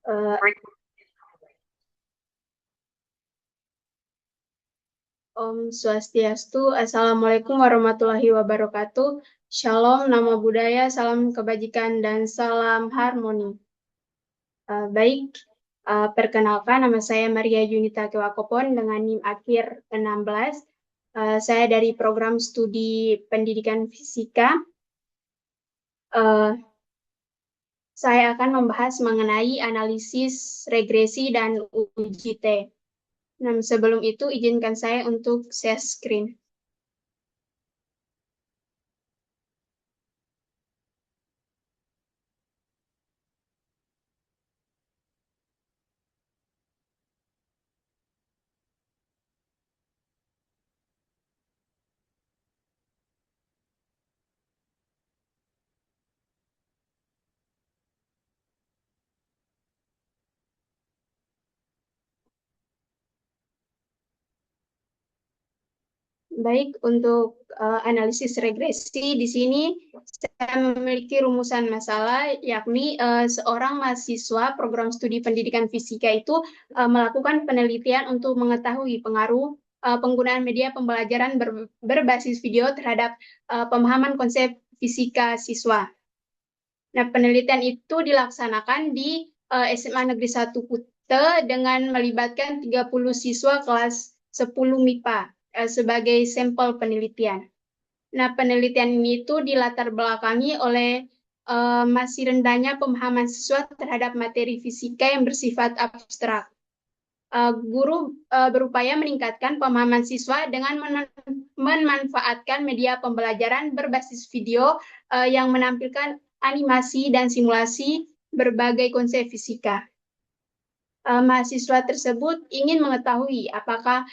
Eh, Om Swastiastu, Assalamualaikum warahmatullahi wabarakatuh. Shalom, nama budaya, salam kebajikan, dan salam harmoni. Baik, perkenalkan nama saya Maria Yunita Kewakopon dengan NIM akhir 16. Saya dari program studi pendidikan fisika. Saya akan membahas mengenai analisis regresi dan uji T. Nah, sebelum itu izinkan saya untuk share screen. Baik, untuk analisis regresi di sini saya memiliki rumusan masalah, yakni seorang mahasiswa program studi pendidikan fisika itu melakukan penelitian untuk mengetahui pengaruh penggunaan media pembelajaran berbasis video terhadap pemahaman konsep fisika siswa. Nah, penelitian itu dilaksanakan di SMA Negeri 1 Kute dengan melibatkan 30 siswa kelas 10 MIPA sebagai sampel penelitian. Nah, penelitian ini itu dilatar belakangi oleh masih rendahnya pemahaman siswa terhadap materi fisika yang bersifat abstrak. Guru berupaya meningkatkan pemahaman siswa dengan memanfaatkan media pembelajaran berbasis video yang menampilkan animasi dan simulasi berbagai konsep fisika. Mahasiswa tersebut ingin mengetahui apakah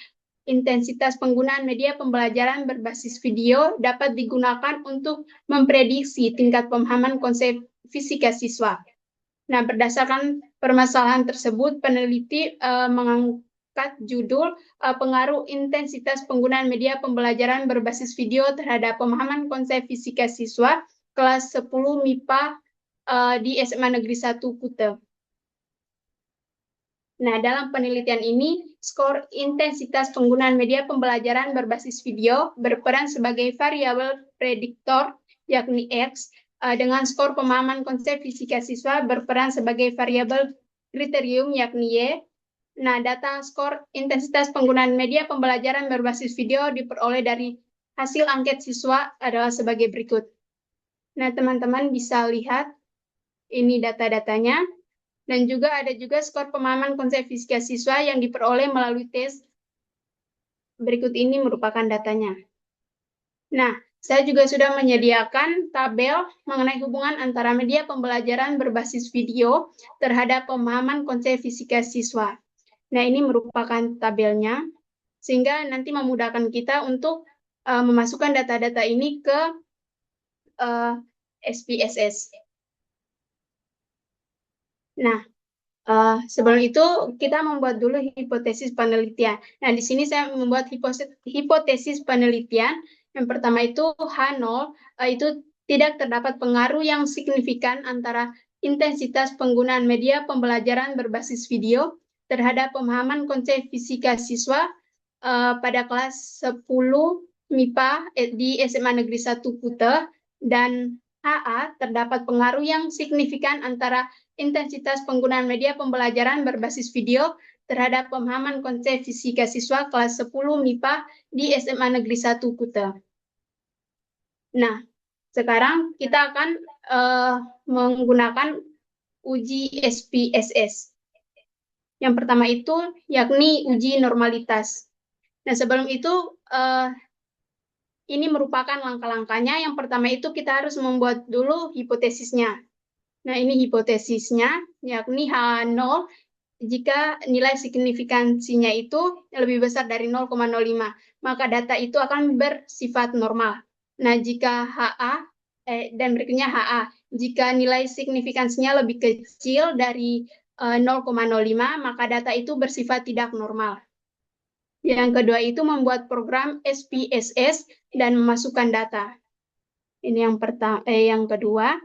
intensitas penggunaan media pembelajaran berbasis video dapat digunakan untuk memprediksi tingkat pemahaman konsep fisika siswa. Nah, berdasarkan permasalahan tersebut, peneliti mengangkat judul pengaruh intensitas penggunaan media pembelajaran berbasis video terhadap pemahaman konsep fisika siswa kelas 10 MIPA di SMA Negeri 1 Kute. Nah, dalam penelitian ini, skor intensitas penggunaan media pembelajaran berbasis video berperan sebagai variabel prediktor, yakni X, dengan skor pemahaman konsep fisika siswa berperan sebagai variabel kriterium, yakni Y. Nah, data skor intensitas penggunaan media pembelajaran berbasis video diperoleh dari hasil angket siswa adalah sebagai berikut. Nah, teman-teman bisa lihat ini data-datanya. Dan juga ada juga skor pemahaman konsep fisika siswa yang diperoleh melalui tes. Berikut ini merupakan datanya. Nah, saya juga sudah menyediakan tabel mengenai hubungan antara media pembelajaran berbasis video terhadap pemahaman konsep fisika siswa. Nah, ini merupakan tabelnya, sehingga nanti memudahkan kita untuk memasukkan data-data ini ke SPSS. Nah, sebelum itu kita membuat dulu hipotesis penelitian. Nah, di sini saya membuat hipotesis penelitian. Yang pertama itu H0, itu tidak terdapat pengaruh yang signifikan antara intensitas penggunaan media pembelajaran berbasis video terhadap pemahaman konsep fisika siswa pada kelas 10 MIPA di SMA Negeri 1 Kute, dan HA terdapat pengaruh yang signifikan antara intensitas penggunaan media pembelajaran berbasis video terhadap pemahaman konsep fisika siswa kelas 10 MIPA di SMA Negeri 1 Kute. Nah, sekarang kita akan menggunakan uji SPSS. Yang pertama itu yakni uji normalitas. Nah, sebelum itu ini merupakan langkah-langkahnya. Yang pertama itu kita harus membuat dulu hipotesisnya. Nah, ini hipotesisnya, yakni H0 jika nilai signifikansinya itu lebih besar dari 0,05, maka data itu akan bersifat normal. Nah, jika dan berikutnya HA, jika nilai signifikansinya lebih kecil dari 0,05, maka data itu bersifat tidak normal. Yang kedua itu membuat program SPSS dan memasukkan data. Ini yang kedua.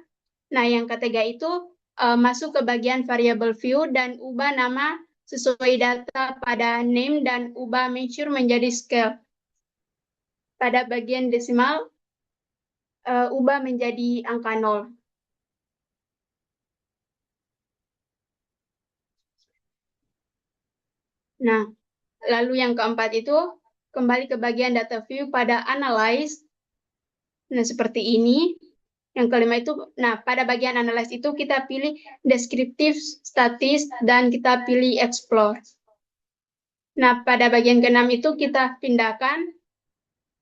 Nah, yang ketiga itu masuk ke bagian variable view dan ubah nama sesuai data pada name dan ubah measure menjadi scale. Pada bagian desimal, ubah menjadi angka 0. Nah, lalu yang keempat itu kembali ke bagian data view pada analyze. Nah, seperti ini. Yang kelima itu, nah pada bagian analyze itu kita pilih deskriptif, statis, dan kita pilih explore. Nah, pada bagian keenam itu kita pindahkan,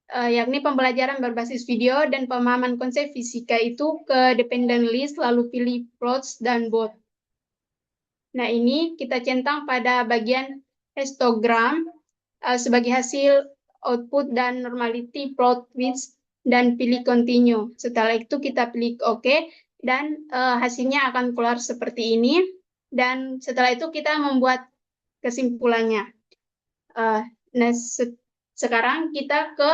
yakni pembelajaran berbasis video dan pemahaman konsep fisika itu ke dependent list, lalu pilih plots dan bot. Nah, ini kita centang pada bagian histogram sebagai hasil output dan normality plot width dan pilih continue. Setelah itu kita pilih OK dan hasilnya akan keluar seperti ini. Dan setelah itu kita membuat kesimpulannya. Nah, sekarang kita ke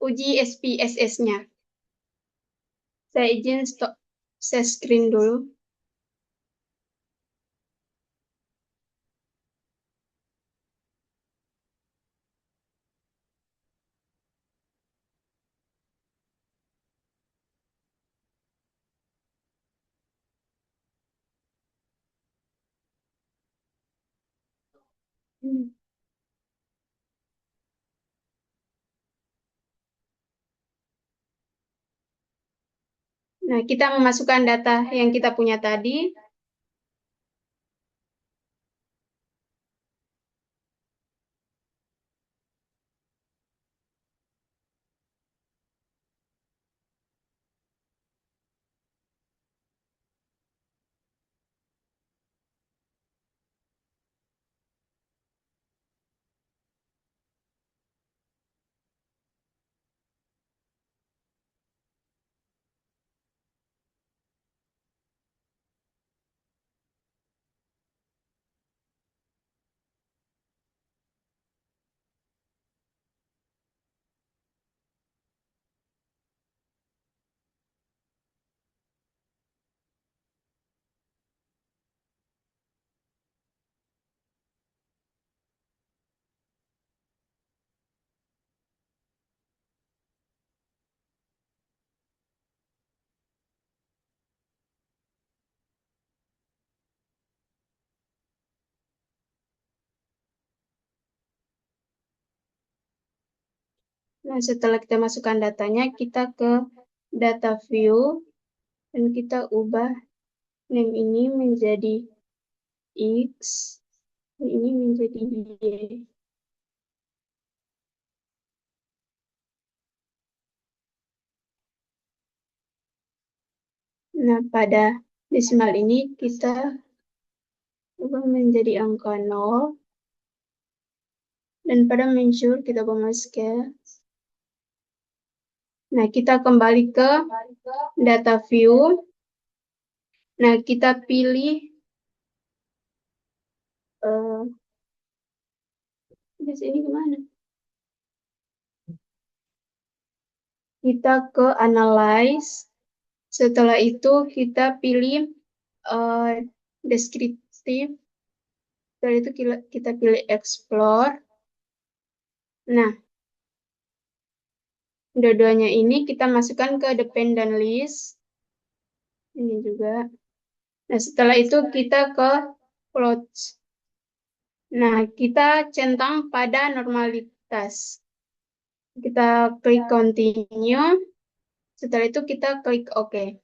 uji SPSS-nya. Saya izin stop share screen dulu. Nah, kita memasukkan data yang kita punya tadi. Nah, setelah kita masukkan datanya, kita ke data view dan kita ubah name ini menjadi X, dan ini menjadi Y. Nah, pada desimal ini kita ubah menjadi angka 0. Dan pada measure kita ubah scale. Nah, kita kembali ke data view. Nah, kita pilih di sini gimana? Kita ke analyze. Setelah itu kita pilih deskriptif. Setelah itu kita pilih explore. Nah, dua-duanya ini kita masukkan ke dependent list. Ini juga. Nah, setelah itu kita ke plots. Nah, kita centang pada normalitas. Kita klik continue. Setelah itu kita klik OK.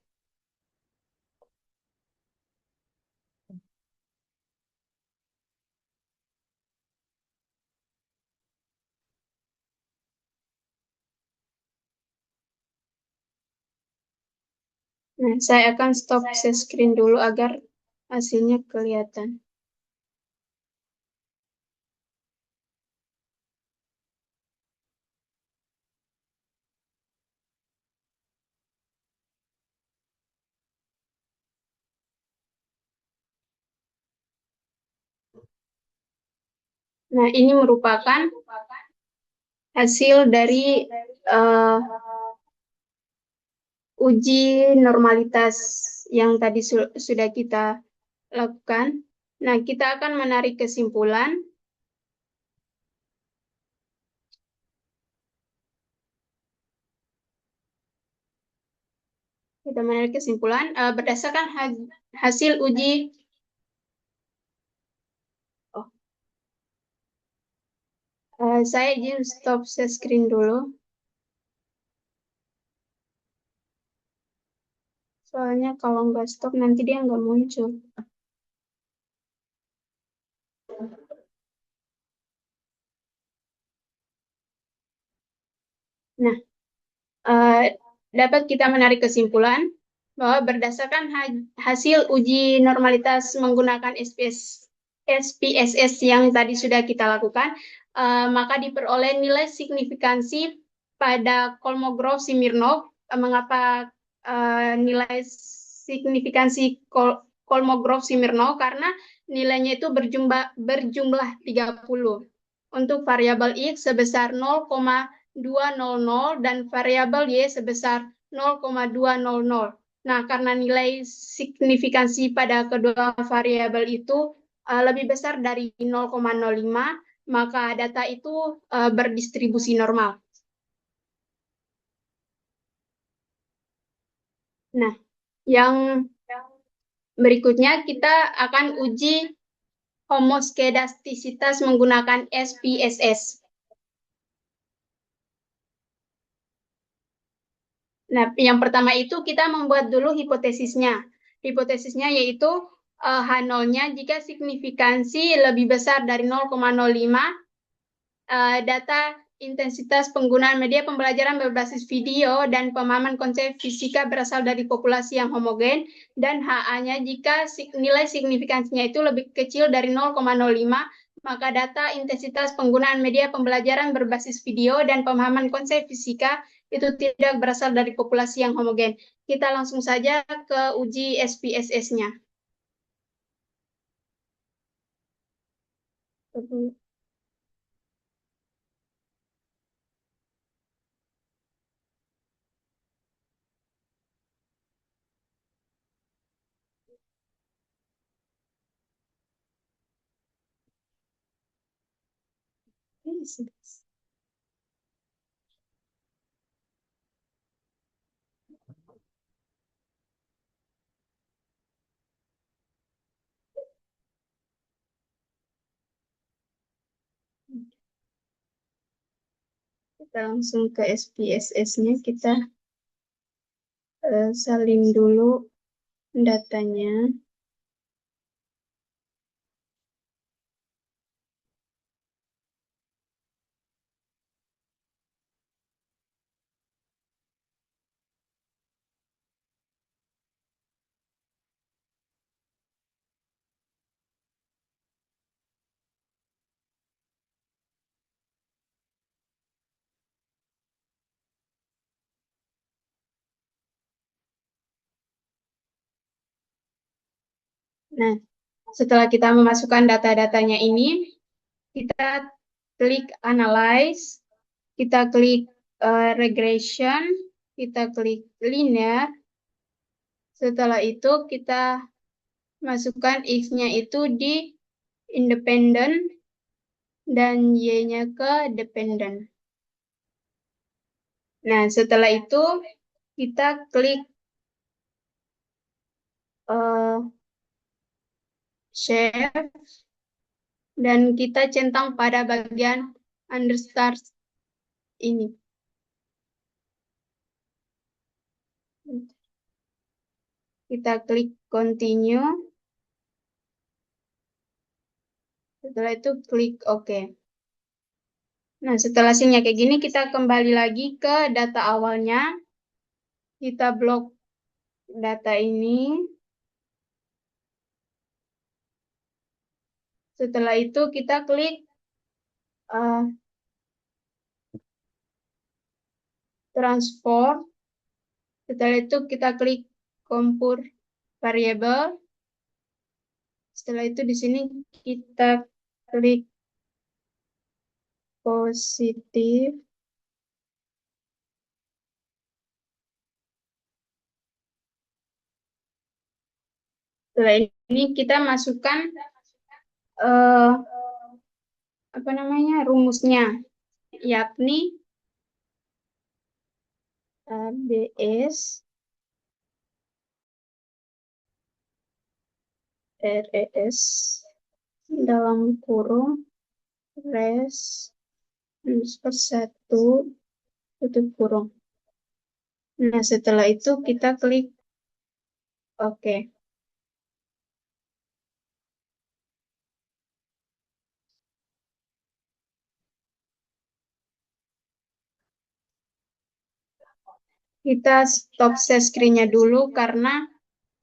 Nah, saya akan stop share screen dulu agar hasilnya kelihatan. Nah, ini merupakan hasil dari uji normalitas yang tadi sudah kita lakukan. Nah, kita akan menarik kesimpulan. Kita menarik kesimpulan berdasarkan hasil uji. Oh, saya izin stop share screen dulu. Soalnya kalau nggak stop nanti dia nggak muncul. Nah, eh, dapat kita menarik kesimpulan bahwa berdasarkan hasil uji normalitas menggunakan SPSS yang tadi sudah kita lakukan, maka diperoleh nilai signifikansi pada Kolmogorov-Smirnov. Mengapa nilai signifikansi Kolmogorov-Smirnov? Karena nilainya itu berjumlah 30. Untuk variabel X sebesar 0,200 dan variabel Y sebesar 0,200. Nah, karena nilai signifikansi pada kedua variabel itu lebih besar dari 0,05, maka data itu berdistribusi normal. Nah, yang berikutnya kita akan uji homoskedastisitas menggunakan SPSS. Nah, yang pertama itu kita membuat dulu hipotesisnya. Hipotesisnya yaitu H0-nya jika signifikansi lebih besar dari 0,05, data intensitas penggunaan media pembelajaran berbasis video dan pemahaman konsep fisika berasal dari populasi yang homogen, dan HA-nya jika nilai signifikansinya itu lebih kecil dari 0,05, maka data intensitas penggunaan media pembelajaran berbasis video dan pemahaman konsep fisika itu tidak berasal dari populasi yang homogen. Kita langsung saja ke uji SPSS-nya. Kita langsung ke SPSS-nya, kita salin dulu datanya. Nah, setelah kita memasukkan data-datanya ini, kita klik Analyze, kita klik Regression, kita klik Linear. Setelah itu kita masukkan X-nya itu di Independent dan Y-nya ke Dependent. Nah, setelah itu kita klik Save dan kita centang pada bagian underscore ini. Kita klik Continue. Setelah itu klik OK. Nah, setelah hasilnya kayak gini, kita kembali lagi ke data awalnya. Kita blok data ini. Setelah itu kita klik Transform. Setelah itu kita klik Compare Variable. Setelah itu di sini kita klik Positif. Setelah ini kita masukkan eh, apa namanya rumusnya, yakni ABS RES dalam kurung res per satu tutup kurung. Nah, setelah itu kita klik OK. Kita stop share screen-nya dulu karena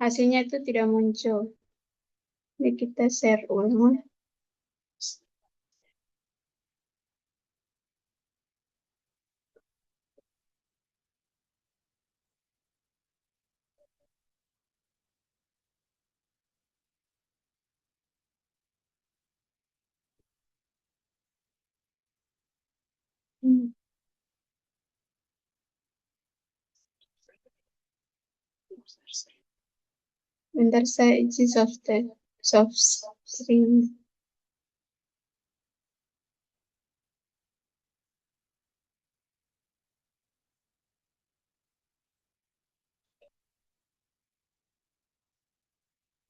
hasilnya itu tidak muncul. Jadi kita share ulang. Hmm. Bentar saya isi soft screen.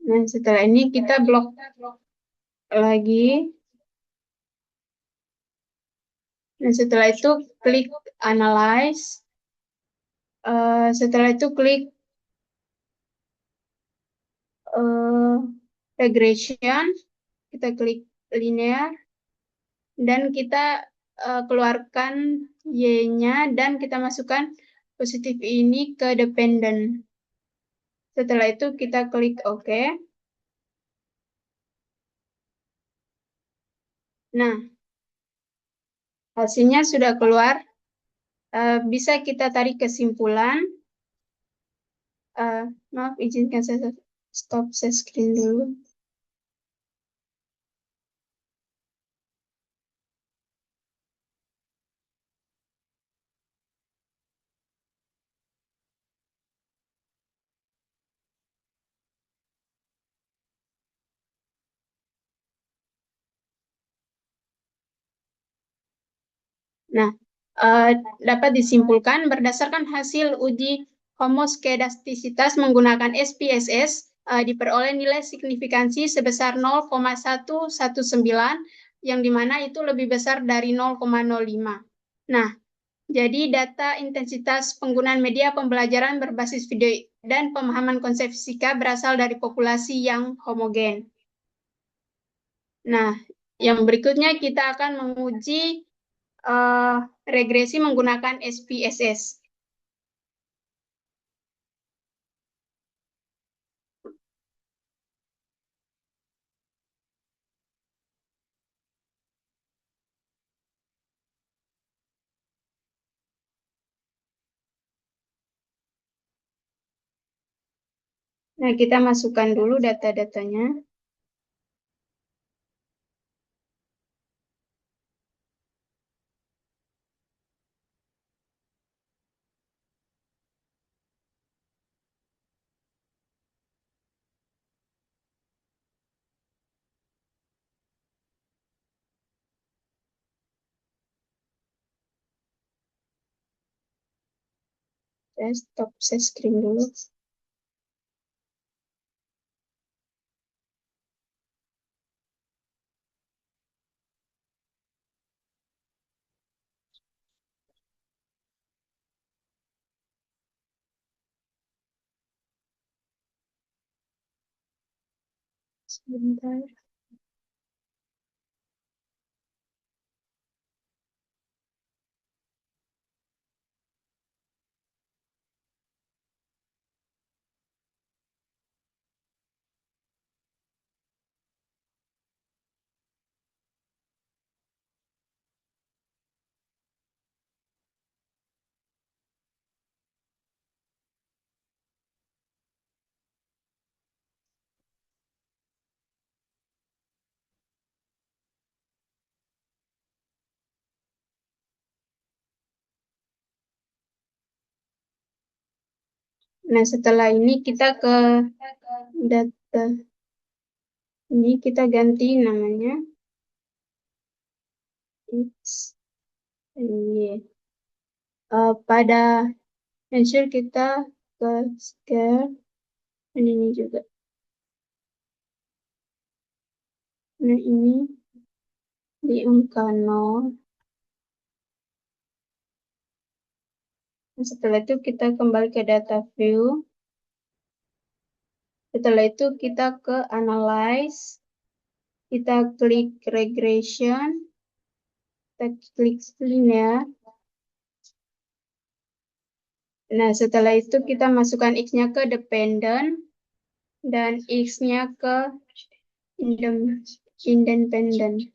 Nah, setelah ini kita blok lagi. Nah, setelah itu klik Analyze. Setelah itu klik eh, Regression. Kita klik Linear. Dan kita keluarkan Y-nya dan kita masukkan positif ini ke dependent. Setelah itu kita klik OK. Nah, hasilnya sudah keluar. Bisa kita tarik kesimpulan. Maaf, izinkan saya stop share screen dulu. Nah, eh, dapat disimpulkan berdasarkan hasil uji homoskedastisitas menggunakan SPSS, diperoleh nilai signifikansi sebesar 0,119, yang dimana itu lebih besar dari 0,05. Nah, jadi data intensitas penggunaan media pembelajaran berbasis video dan pemahaman konsep fisika berasal dari populasi yang homogen. Nah, yang berikutnya kita akan menguji uh, regresi menggunakan SPSS. Nah, kita masukkan dulu data-datanya. Saya stop share screen dulu. Sebentar. Nah, setelah ini kita ke data. Ini kita ganti namanya X, Y. Pada ensure kita ke scale dan ini juga. Nah, ini di angka 0. Setelah itu kita kembali ke data view. Setelah itu kita ke analyze. Kita klik regression. Kita klik linear. Nah, setelah itu kita masukkan X-nya ke dependent dan X-nya ke independent.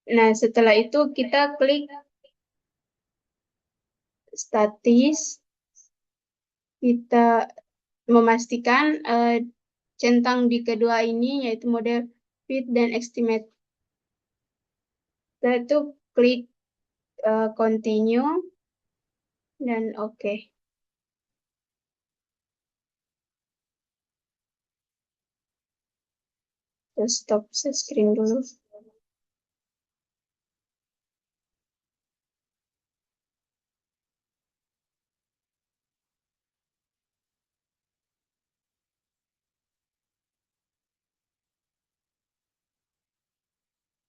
Nah, setelah itu kita klik statis. Kita memastikan centang di kedua ini yaitu model fit dan estimate. Setelah itu klik continue dan oke. Terus stop screen dulu.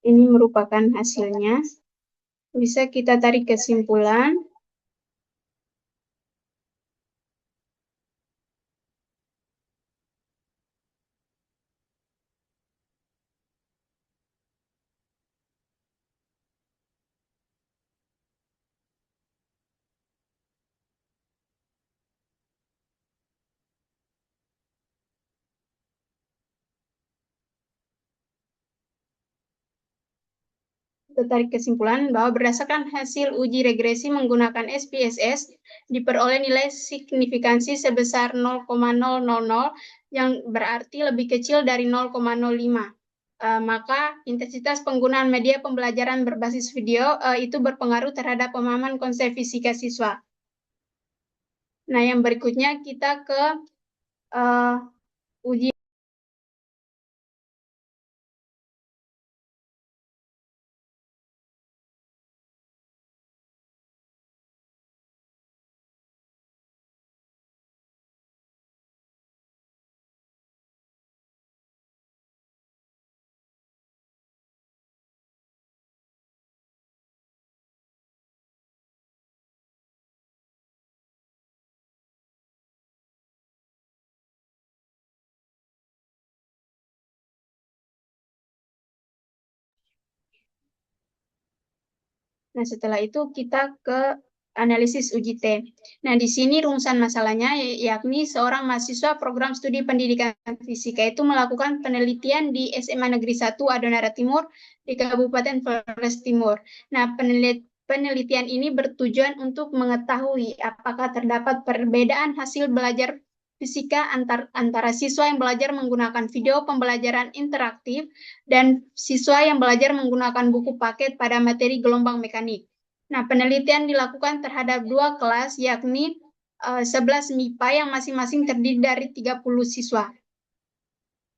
Ini merupakan hasilnya. Bisa kita tarik kesimpulan. Tarik kesimpulan bahwa berdasarkan hasil uji regresi menggunakan SPSS diperoleh nilai signifikansi sebesar 0,000 yang berarti lebih kecil dari 0,05. Maka intensitas penggunaan media pembelajaran berbasis video itu berpengaruh terhadap pemahaman konsep fisika siswa. Nah, yang berikutnya kita ke uji. Nah, setelah itu kita ke analisis uji T. Nah, di sini rumusan masalahnya yakni seorang mahasiswa program studi pendidikan fisika itu melakukan penelitian di SMA Negeri 1 Adonara Timur di Kabupaten Flores Timur. Nah, penelitian ini bertujuan untuk mengetahui apakah terdapat perbedaan hasil belajar fisika antara siswa yang belajar menggunakan video pembelajaran interaktif dan siswa yang belajar menggunakan buku paket pada materi gelombang mekanik. Nah, penelitian dilakukan terhadap dua kelas, yakni 11 MIPA yang masing-masing terdiri dari 30 siswa.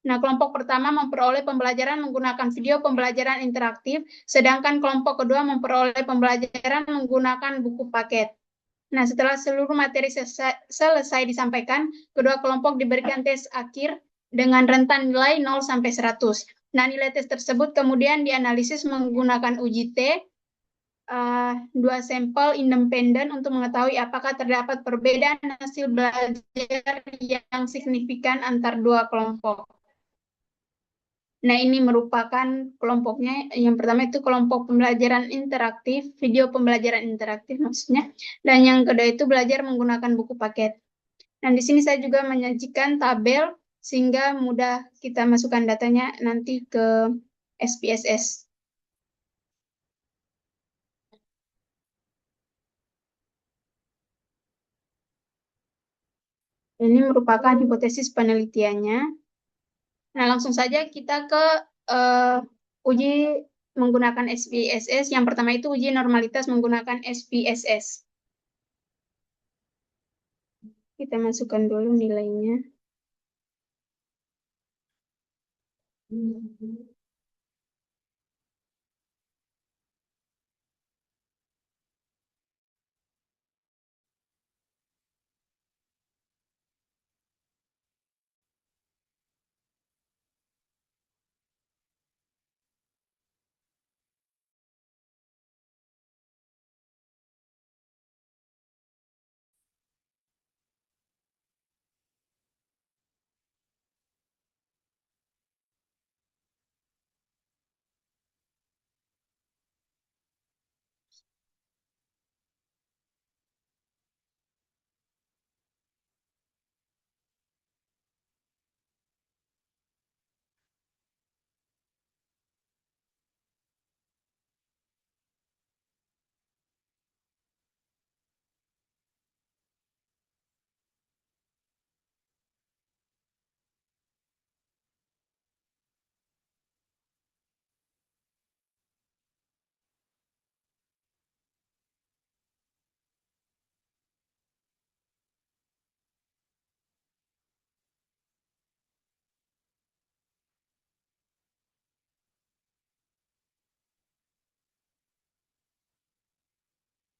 Nah, kelompok pertama memperoleh pembelajaran menggunakan video pembelajaran interaktif, sedangkan kelompok kedua memperoleh pembelajaran menggunakan buku paket. Nah, setelah seluruh materi selesai disampaikan, kedua kelompok diberikan tes akhir dengan rentan nilai 0 sampai 100. Nah, nilai tes tersebut kemudian dianalisis menggunakan uji T, dua sampel independen untuk mengetahui apakah terdapat perbedaan hasil belajar yang signifikan antar dua kelompok. Nah, ini merupakan kelompoknya. Yang pertama itu kelompok pembelajaran interaktif, video pembelajaran interaktif maksudnya. Dan yang kedua itu belajar menggunakan buku paket. Dan di sini saya juga menyajikan tabel sehingga mudah kita masukkan datanya nanti ke SPSS. Ini merupakan hipotesis penelitiannya. Nah, langsung saja kita ke uji menggunakan SPSS. Yang pertama itu uji normalitas menggunakan SPSS. Kita masukkan dulu nilainya.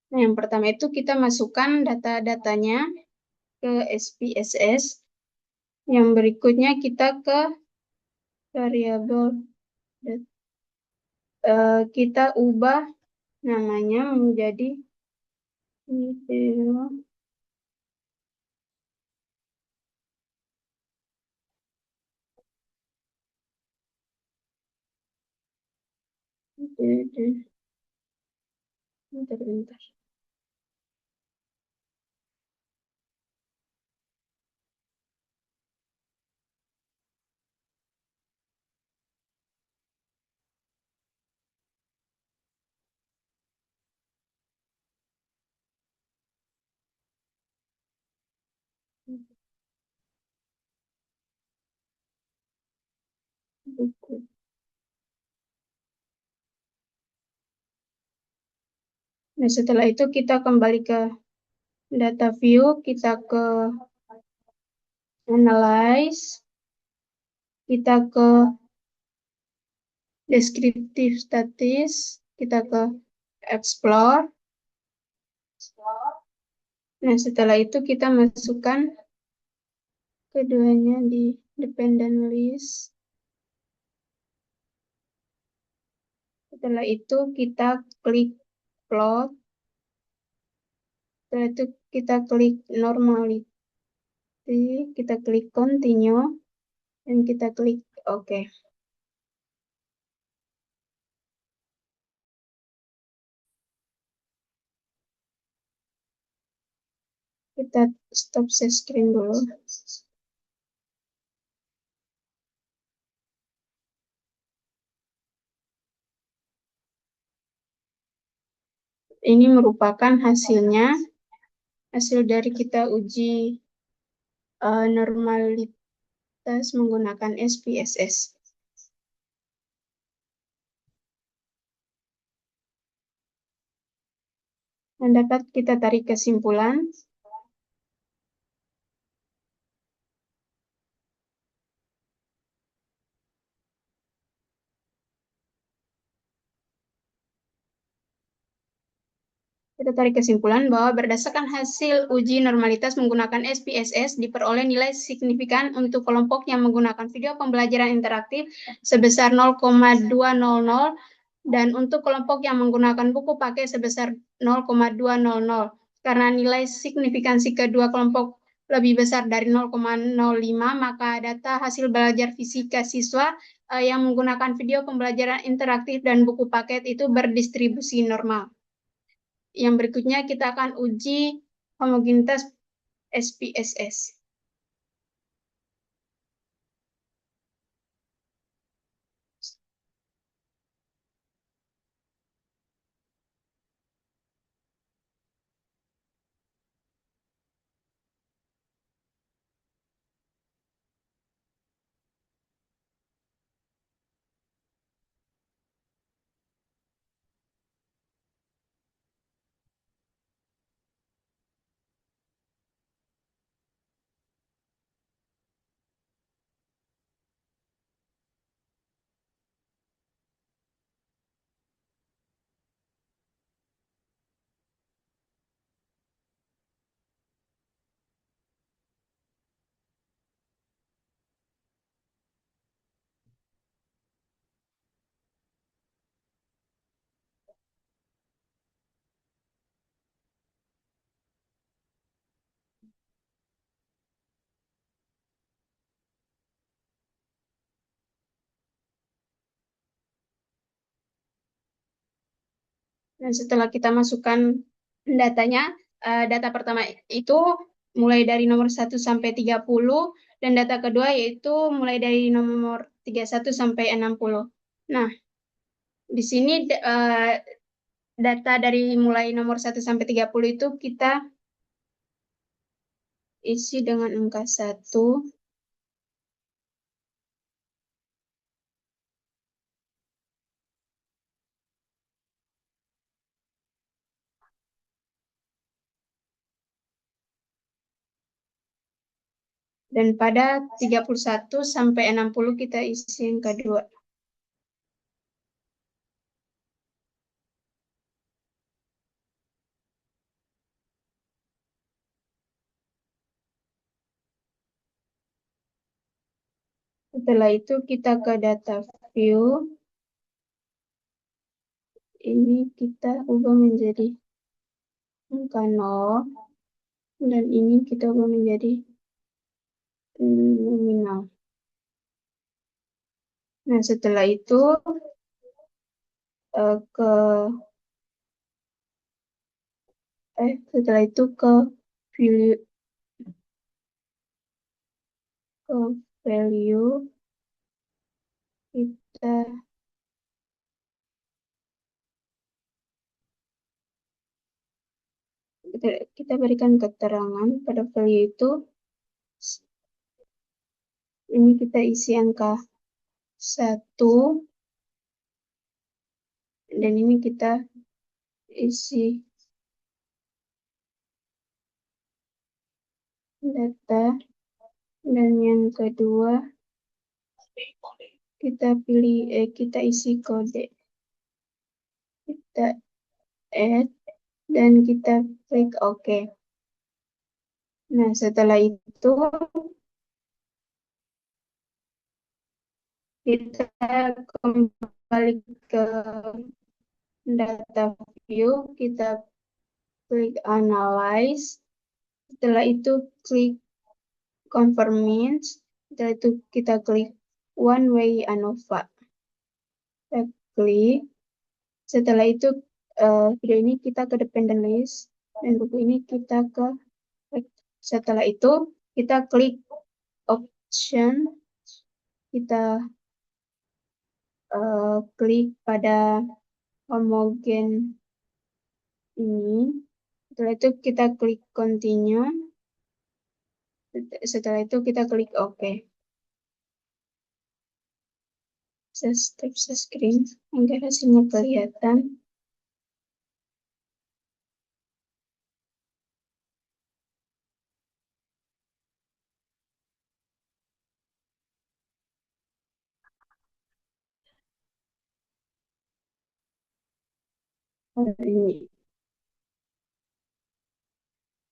Nah, yang pertama itu kita masukkan data-datanya ke SPSS. Yang berikutnya kita ke variabel. Kita ubah namanya menjadi bentar. Buku. Nah, setelah itu kita kembali ke data view, kita ke analyze, kita ke descriptive statis, kita ke explore. Nah, setelah itu kita masukkan keduanya di dependent list. Setelah itu kita klik plot. Setelah itu kita klik normality, kita klik continue, dan kita klik OK. Kita stop share screen dulu. Ini merupakan hasil dari kita uji normalitas menggunakan SPSS. Dan dapat kita tarik kesimpulan bahwa berdasarkan hasil uji normalitas menggunakan SPSS diperoleh nilai signifikan untuk kelompok yang menggunakan video pembelajaran interaktif sebesar 0,200 dan untuk kelompok yang menggunakan buku paket sebesar 0,200. Karena nilai signifikansi kedua kelompok lebih besar dari 0,05, maka data hasil belajar fisika siswa yang menggunakan video pembelajaran interaktif dan buku paket itu berdistribusi normal. Yang berikutnya kita akan uji homogenitas SPSS. Dan setelah kita masukkan datanya, data pertama itu mulai dari nomor 1 sampai 30, dan data kedua yaitu mulai dari nomor 31 sampai 60. Nah, di sini data dari mulai nomor 1 sampai 30 itu kita isi dengan angka 1. Dan pada 31 sampai 60 kita isi angka 2. Setelah itu kita ke data view. Ini kita ubah menjadi angka 0. Dan ini kita ubah menjadi nominal. Nah, setelah itu ke setelah itu value ke value kita kita berikan keterangan pada value itu. Ini kita isi angka 1, dan ini kita isi data, dan yang kedua kita isi kode, kita add, dan kita klik OK. Nah, setelah itu kita kembali ke data view, kita klik analyze, setelah itu klik confirmation, setelah itu kita klik one way ANOVA. Kita klik, setelah itu video ini kita ke dependent list, dan buku ini kita ke, setelah itu kita klik option, kita klik pada homogen ini, setelah itu kita klik continue, setelah itu kita klik OK. Saya stop screen agar hasilnya kelihatan.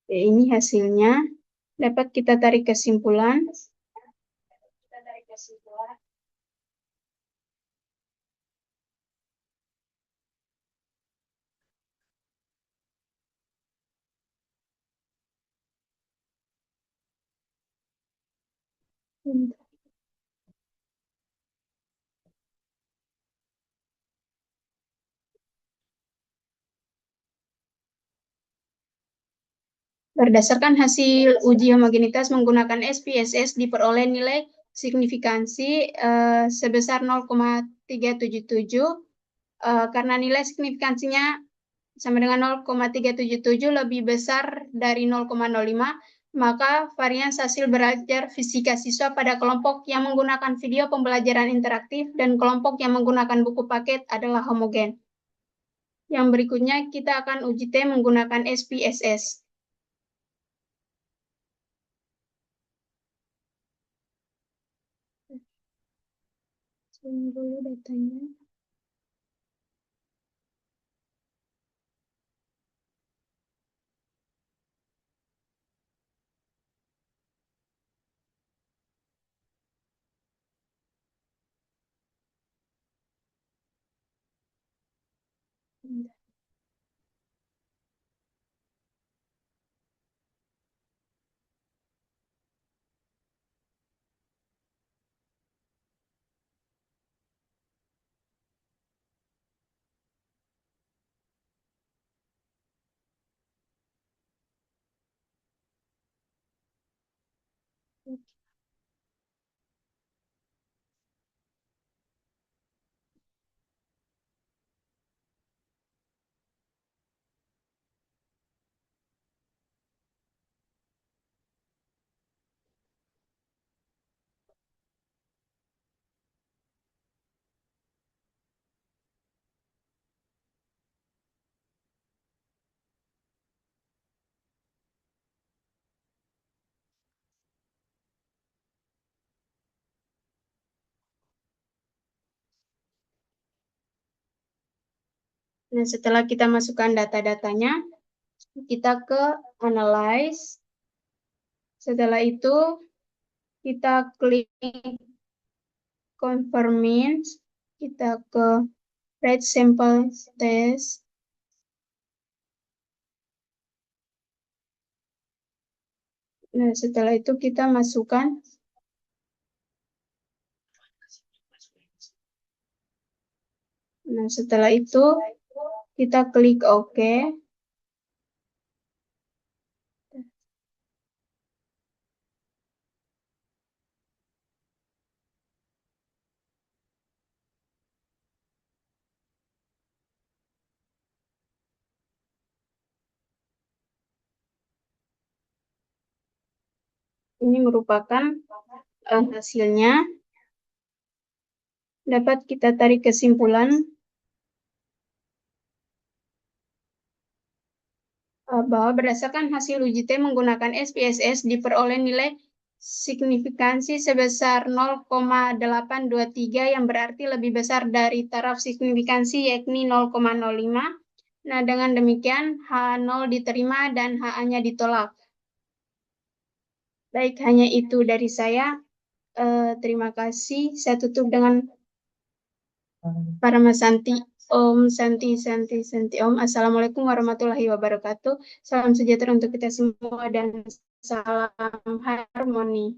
Ini hasilnya. Dapat kita tarik kesimpulan. Berdasarkan hasil uji homogenitas menggunakan SPSS diperoleh nilai signifikansi sebesar 0,377, karena nilai signifikansinya sama dengan 0,377 lebih besar dari 0,05, maka varians hasil belajar fisika siswa pada kelompok yang menggunakan video pembelajaran interaktif dan kelompok yang menggunakan buku paket adalah homogen. Yang berikutnya kita akan uji T menggunakan SPSS. Tunggu dulu datanya. Nah, setelah kita masukkan data-datanya, kita ke analyze. Setelah itu, kita klik confirming, kita ke write sample test. Nah, setelah itu kita masukkan. Nah, setelah itu kita klik OK. Ini merupakan hasilnya. Dapat kita tarik kesimpulan bahwa berdasarkan hasil uji T menggunakan SPSS diperoleh nilai signifikansi sebesar 0,823 yang berarti lebih besar dari taraf signifikansi yakni 0,05. Nah, dengan demikian H0 diterima dan HA-nya ditolak. Baik, hanya itu dari saya. Terima kasih. Saya tutup dengan Parama Santi. Om Santi Santi Santi Om. Assalamualaikum warahmatullahi wabarakatuh. Salam sejahtera untuk kita semua dan salam harmoni.